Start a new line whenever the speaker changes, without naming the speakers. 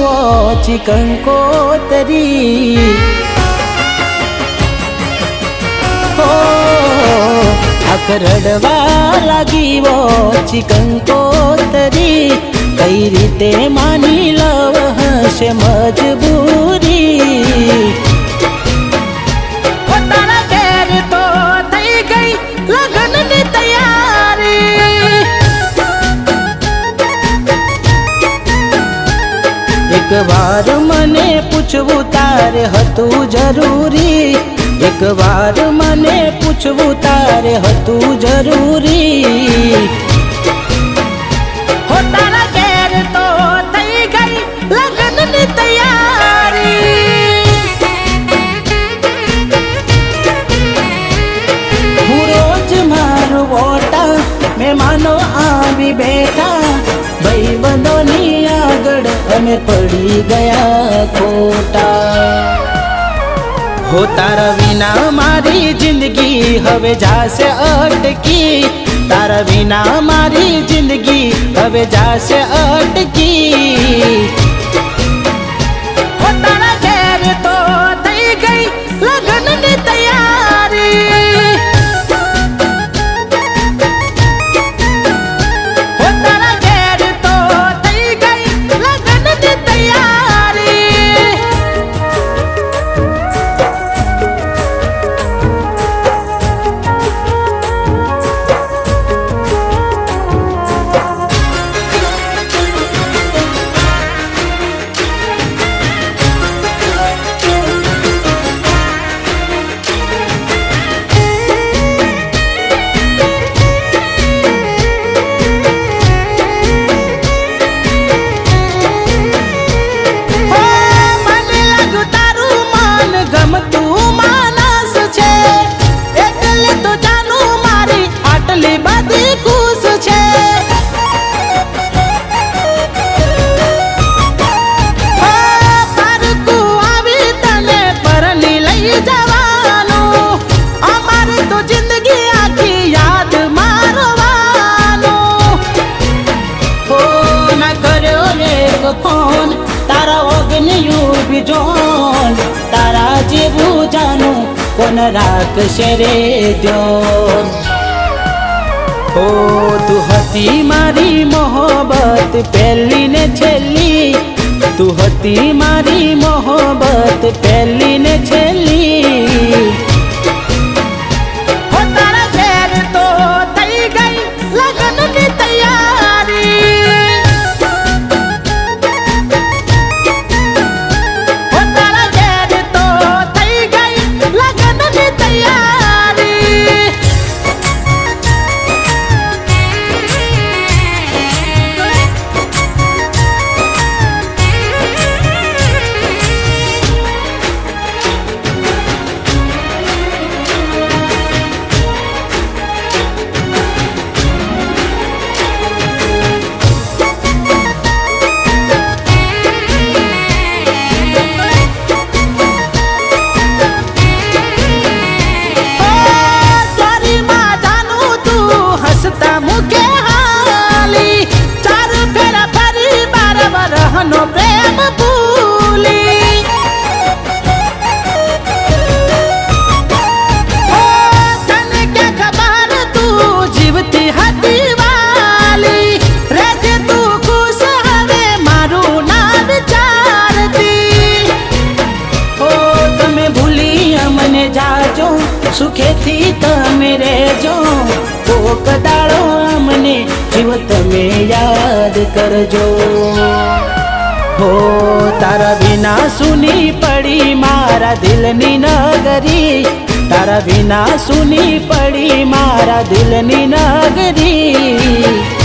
ઓછી કંકોતરી આંખ રડવા લાગી ઓછી કંકોતરી કઈ રીતે માની લવ હશે મજબૂરી તારા ઘેર તો થઈ ગઈ લગ્નની તૈયારી એક વાર મને પૂછવું તારે હતું જરૂરી એક વાર મને પૂછવું તારે હતું જરૂરી હો તારા ઘેર તો થઈ ગઈ લગ્નની તૈયારી હું રોજ મારું વોટા મહેમાનો આવી બેઠા ભાઈબંધોની આગળ અમે પડી ગયા ખોટા હો તારા વિના મારી જિંદગી હવે જાશે અટકી તારા વિના મારી જિંદગી હવે જાશે અટકી હો તારા ઘેર તો થઈ ગઈ લગ્નની તૈયારી હો તારા ઘેર તો થઈ ગઈ લગ્નની તૈયારી ફોન તારા ઓગણિયું બીજોન તારા જેવું જાનું કોણ રાખશે રે ધ્યોન ઓ તું હતી મારી મોહબ્બત પહેલી ને છેલ્લી તું હતી મારી મોહબ્બત પહેલી ને છેલ્લી હો તારા ઘેર તો થઈ ગઈ લગ્નની તૈયારી નો પ્રેમ ભૂલી તને કે ખબર તું જીવતી હતી વાલી રેજે તું ખુશ હવે મારું ના વિચારતી ઓ તમે ભૂલી મને જાજો સુખેથી તમે રહેજો કોક દાડો મને જીવ તમે યાદ કરજો હો તારા વિના સુની પડી મારા દિલની નગરી તારા વિના સુની પડી મારા દિલની નગરી